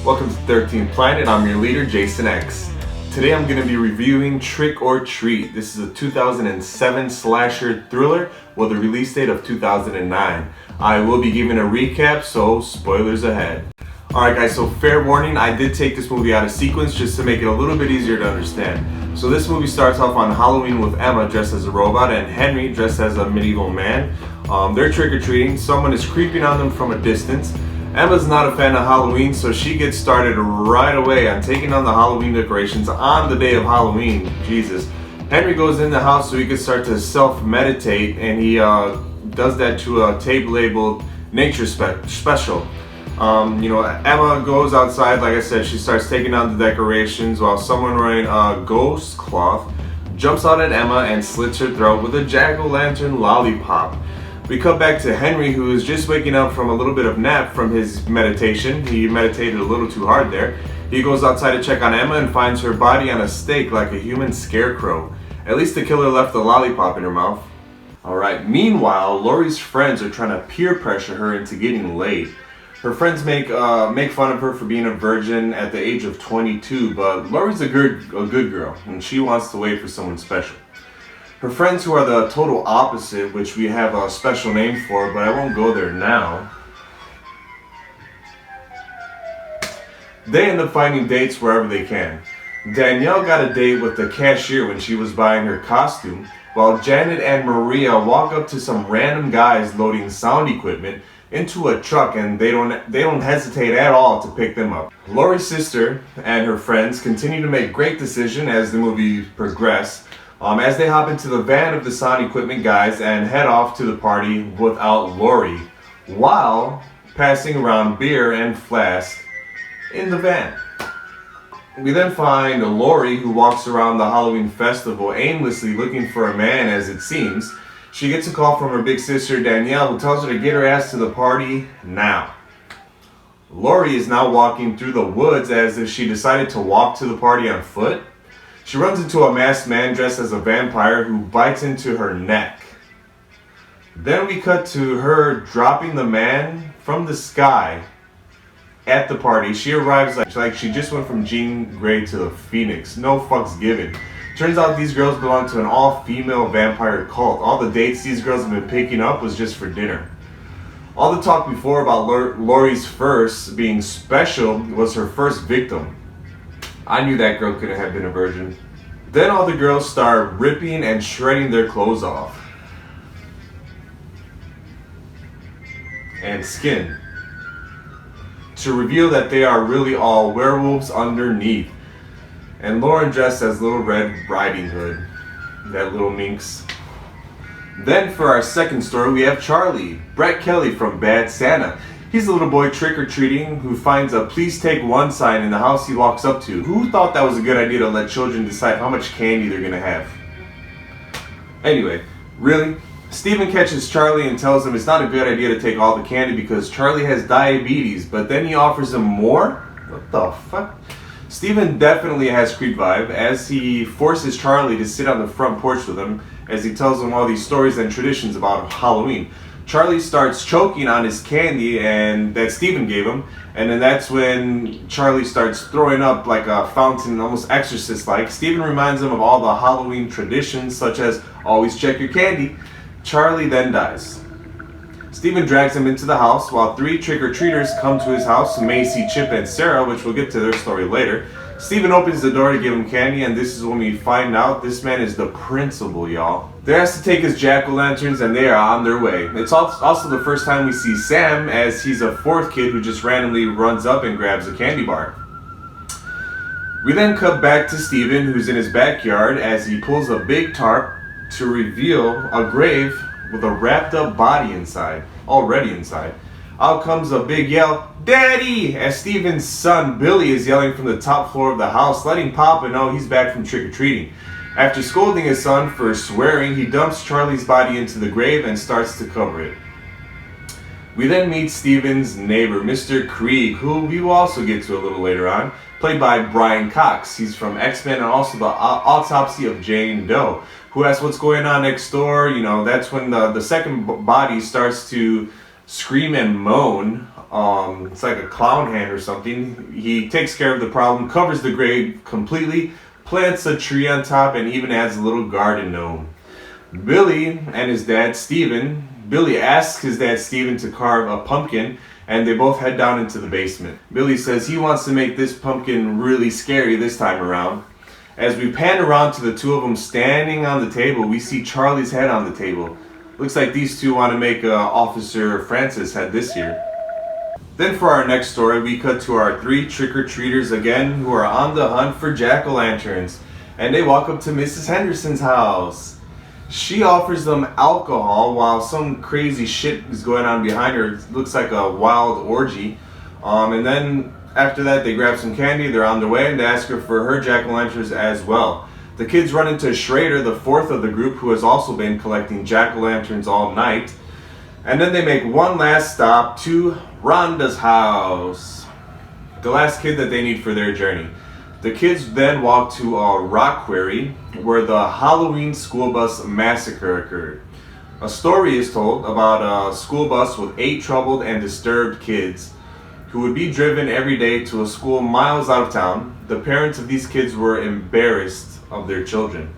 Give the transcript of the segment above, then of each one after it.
Welcome to 13th Planet. I'm your leader, Jason X. Today I'm going to be reviewing Trick or Treat. This is a 2007 slasher thriller with a release date of 2009. I will be giving a recap, so spoilers ahead. Alright guys, so fair warning, I did take this movie out of sequence just to make it a little bit easier to understand. So this movie starts off on Halloween with Emma dressed as a robot and Henry dressed as a medieval man. They're trick-or-treating. Someone is creeping on them from a distance. Emma's not a fan of Halloween, so she gets started right away on taking on the Halloween decorations on the day of Halloween. Jesus. Henry goes in the house so he can start to self-meditate, and he does that to a tape labeled Nature Special. Emma goes outside, like I said, she starts taking on the decorations while someone wearing a ghost cloth jumps out at Emma and slits her throat with a jack-o'-lantern lollipop. We cut back to Henry, who is just waking up from a little bit of nap from his meditation. He meditated a little too hard there. He goes outside to check on Emma and finds her body on a stake like a human scarecrow. At least the killer left the lollipop in her mouth. Alright, meanwhile, Laurie's friends are trying to peer pressure her into getting laid. Her friends make fun of her for being a virgin at the age of 22, but Laurie's a good girl, and she wants to wait for someone special. Her friends, who are the total opposite, which we have a special name for, but I won't go there now, they end up finding dates wherever they can. Danielle got a date with the cashier when she was buying her costume, while Janet and Maria walk up to some random guys loading sound equipment into a truck, and they don't hesitate at all to pick them up. Laurie's sister and her friends continue to make great decisions as the movie progresses. As they hop into the van of the sound equipment guys and head off to the party without Laurie, while passing around beer and flasks in the van. We then find Laurie, who walks around the Halloween festival aimlessly looking for a man, as it seems. She gets a call from her big sister Danielle, who tells her to get her ass to the party now. Laurie is now walking through the woods as if she decided to walk to the party on foot. She runs into a masked man dressed as a vampire who bites into her neck. Then we cut to her dropping the man from the sky at the party. She arrives like she just went from Jean Grey to the Phoenix. No fucks given. Turns out these girls belong to an all-female vampire cult. All the dates these girls have been picking up was just for dinner. All the talk before about Laurie's first being special was her first victim. I knew that girl couldn't have been a virgin. Then all the girls start ripping and shredding their clothes off and skin to reveal that they are really all werewolves underneath. And Lauren dressed as Little Red Riding Hood, that little minx. Then for our second story, we have Charlie, Brett Kelly from Bad Santa. He's a little boy trick-or-treating who finds a "please take one" sign in the house he walks up to. Who thought that was a good idea to let children decide how much candy they're gonna have? Anyway, really? Stephen catches Charlie and tells him it's not a good idea to take all the candy because Charlie has diabetes, but then he offers him more? What the fuck? Stephen definitely has creep vibe as he forces Charlie to sit on the front porch with him as he tells him all these stories and traditions about Halloween. Charlie starts choking on his candy and that Stephen gave him, and then that's when Charlie starts throwing up like a fountain, almost exorcist-like. Stephen reminds him of all the Halloween traditions, such as always check your candy. Charlie then dies. Stephen drags him into the house while three trick-or-treaters come to his house, Macy, Chip, and Sarah, which we'll get to their story later. Stephen opens the door to give him candy, and this is when we find out this man is the principal, y'all. They has to take his jack-o'-lanterns, and they are on their way. It's also the first time we see Sam, as he's a fourth kid who just randomly runs up and grabs a candy bar. We then cut back to Stephen, who's in his backyard, as he pulls a big tarp to reveal a grave with a wrapped-up body inside, already inside. Out comes a big yell, "Daddy!" as Stephen's son Billy is yelling from the top floor of the house, letting Papa know he's back from trick-or-treating. After scolding his son for swearing, he dumps Charlie's body into the grave and starts to cover it. We then meet Steven's neighbor, Mr. Krieg, who we will also get to a little later on, played by Brian Cox. He's from X-Men and also the Autopsy of Jane Doe, who asks what's going on next door. You know, that's when the second body starts to scream and moan. It's like a clown hand or something. He takes care of the problem, covers the grave completely, plants a tree on top, and even adds a little garden gnome. Billy and his dad, Steven, Billy asks his dad, Steven, to carve a pumpkin, and they both head down into the basement. Billy says he wants to make this pumpkin really scary this time around. As we pan around to the two of them standing on the table, we see Charlie's head on the table. Looks like these two want to make Officer Francis' head this year. Then for our next story, we cut to our three trick-or-treaters again who are on the hunt for jack-o'-lanterns. And they walk up to Mrs. Henderson's house. She offers them alcohol while some crazy shit is going on behind her. It looks like a wild orgy. And then after that, they grab some candy, they're on their way, and they ask her for her jack-o'-lanterns as well. The kids run into Schrader, the fourth of the group, who has also been collecting jack-o'-lanterns all night. And then they make one last stop to Rhonda's house, the last kid that they need for their journey. The kids then walk to a rock quarry where the Halloween school bus massacre occurred. A story is told about a school bus with 8 troubled and disturbed kids who would be driven every day to a school miles out of town. The parents of these kids were embarrassed of their children.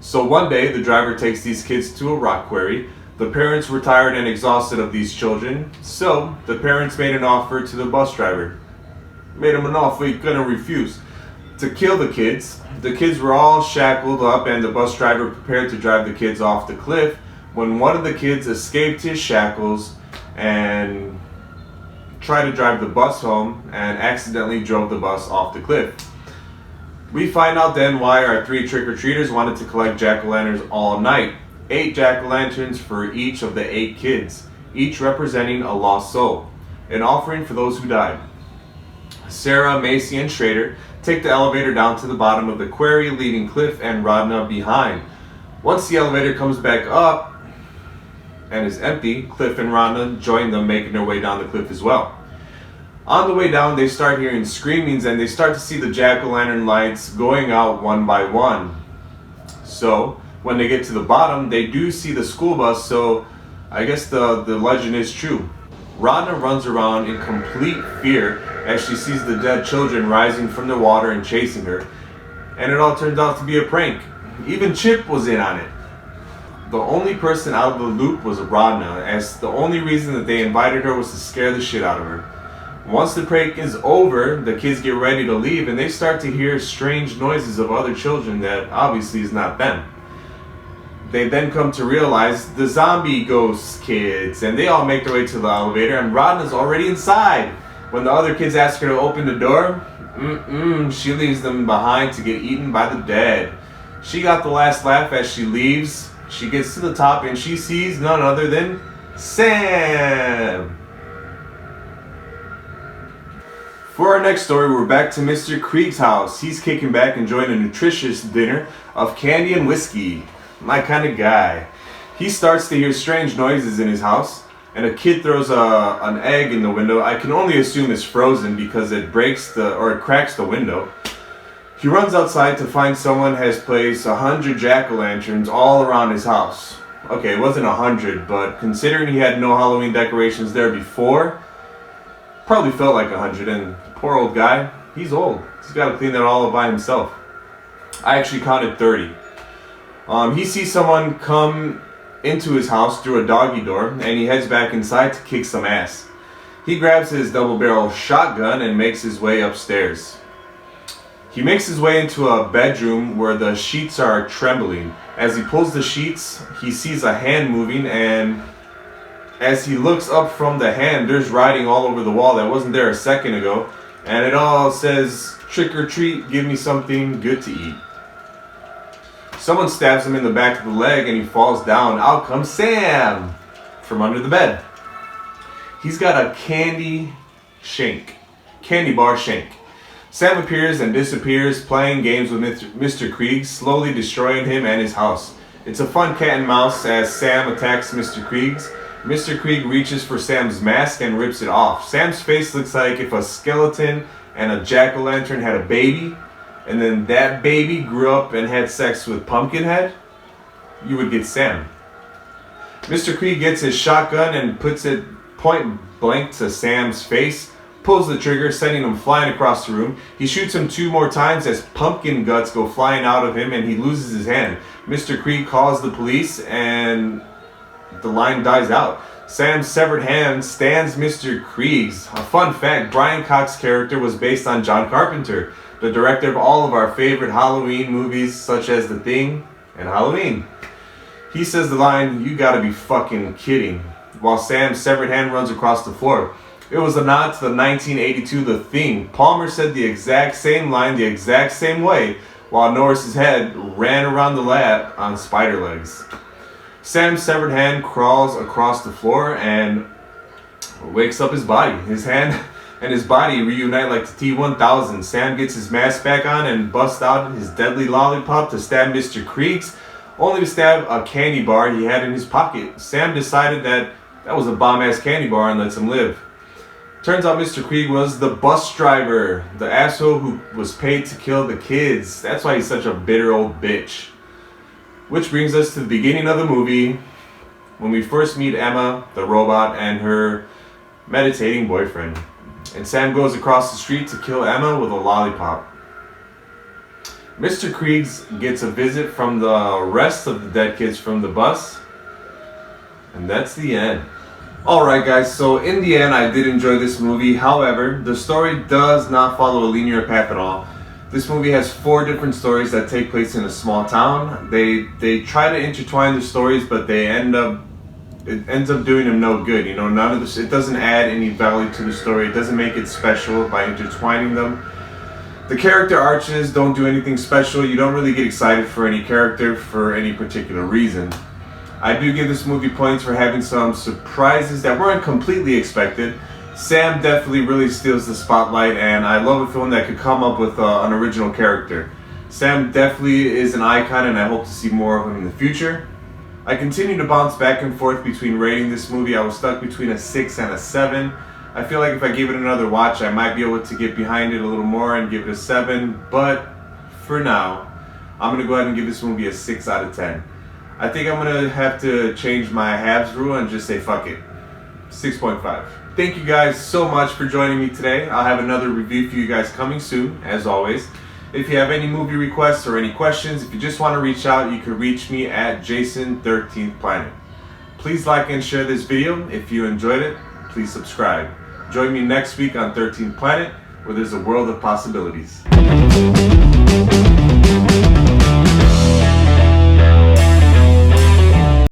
So one day the driver takes these kids to a rock quarry. The parents were tired and exhausted of these children, so the parents made an offer to the bus driver. Made him an offer he couldn't refuse. To kill the kids. The kids were all shackled up and the bus driver prepared to drive the kids off the cliff when one of the kids escaped his shackles and tried to drive the bus home and accidentally drove the bus off the cliff. We find out then why our three trick-or-treaters wanted to collect jack-o'-lanterns all night. 8 jack-o'-lanterns for each of the 8 kids, each representing a lost soul, an offering for those who died. Sarah, Macy, and Schrader take the elevator down to the bottom of the quarry, leaving Cliff and Rodna behind. Once the elevator comes back up and is empty, Cliff and Rodna join them, making their way down the cliff as well. On the way down, they start hearing screamings and they start to see the jack-o'-lantern lights going out one by one. So, when they get to the bottom, they do see the school bus, so I guess the legend is true. Rodna runs around in complete fear as she sees the dead children rising from the water and chasing her. And it all turns out to be a prank. Even Chip was in on it. The only person out of the loop was Rodna, as the only reason that they invited her was to scare the shit out of her. Once the prank is over, the kids get ready to leave and they start to hear strange noises of other children that obviously is not them. They then come to realize the zombie ghost kids, and they all make their way to the elevator, and Rodna's already inside. When the other kids ask her to open the door, she leaves them behind to get eaten by the dead. She got the last laugh as she leaves. She gets to the top and she sees none other than Sam. For our next story, we're back to Mr. Krieg's house. He's kicking back, enjoying a nutritious dinner of candy and whiskey. My kind of guy. He starts to hear strange noises in his house, and a kid throws an egg in the window. I can only assume it's frozen because it cracks the window. He runs outside to find someone has placed 100 jack-o'-lanterns all around his house. Okay, it wasn't 100, but considering he had no Halloween decorations there before, probably felt like 100. And poor old guy, he's old. He's got to clean that all up by himself. I actually counted 30. He sees someone come into his house through a doggy door, and he heads back inside to kick some ass. He grabs his double-barrel shotgun and makes his way upstairs. He makes his way into a bedroom where the sheets are trembling. As he pulls the sheets, he sees a hand moving, and as he looks up from the hand, there's writing all over the wall that wasn't there a second ago, and it all says, "Trick or treat, give me something good to eat." Someone stabs him in the back of the leg and he falls down. Out comes Sam from under the bed. He's got a candy bar shank. Sam appears and disappears, playing games with Mr. Krieg, slowly destroying him and his house. It's a fun cat and mouse as Sam attacks Mr. Krieg, Mr. Krieg reaches for Sam's mask and rips it off. Sam's face looks like if a skeleton and a jack-o'-lantern had a baby, and then that baby grew up and had sex with Pumpkinhead. You would get Sam. Mr. Krieg gets his shotgun and puts it point blank to Sam's face, pulls the trigger, sending him flying across the room. He shoots him 2 more times as pumpkin guts go flying out of him and he loses his hand. Mr. Krieg calls the police and the line dies out. Sam's severed hand stands Mr. Krieg's. A fun fact, Brian Cox's character was based on John Carpenter, the director of all of our favorite Halloween movies such as The Thing and Halloween. He says the line, "You gotta be fucking kidding," while Sam's severed hand runs across the floor. It was a nod to the 1982 The Thing. Palmer said the exact same line the exact same way, while Norris's head ran around the lab on spider legs. Sam's severed hand crawls across the floor and wakes up his body. His hand and his body reunite like the T-1000. Sam gets his mask back on and busts out his deadly lollipop to stab Mr. Krieg's, only to stab a candy bar he had in his pocket. Sam decided that was a bomb-ass candy bar and lets him live. Turns out Mr. Krieg was the bus driver, the asshole who was paid to kill the kids. That's why he's such a bitter old bitch. Which brings us to the beginning of the movie, when we first meet Emma, the robot, and her meditating boyfriend. And Sam goes across the street to kill Emma with a lollipop. Mr. Krieg gets a visit from the rest of the dead kids from the bus. And that's the end. Alright guys, so in the end I did enjoy this movie. However, the story does not follow a linear path at all. This movie has 4 different stories that take place in a small town. They try to intertwine the stories, but it ends up doing them no good. You know, none of this, it doesn't add any value to the story. It doesn't make it special by intertwining them. The character arches don't do anything special. You don't really get excited for any character for any particular reason. I do give this movie points for having some surprises that weren't completely expected. Sam definitely really steals the spotlight, and I love a film that could come up with an original character. Sam definitely is an icon, and I hope to see more of him in the future. I continue to bounce back and forth between rating this movie. I was stuck between a 6 and a 7. I feel like if I gave it another watch, I might be able to get behind it a little more and give it a 7, but for now, I'm going to go ahead and give this movie a 6 out of 10. I think I'm going to have to change my halves rule and just say fuck it. 6.5. Thank you guys so much for joining me today. I'll have another review for you guys coming soon, as always. If you have any movie requests or any questions, if you just want to reach out, you can reach me at Jason13thplanet. Please like and share this video. If you enjoyed it, please subscribe. Join me next week on 13th Planet, where there's a world of possibilities.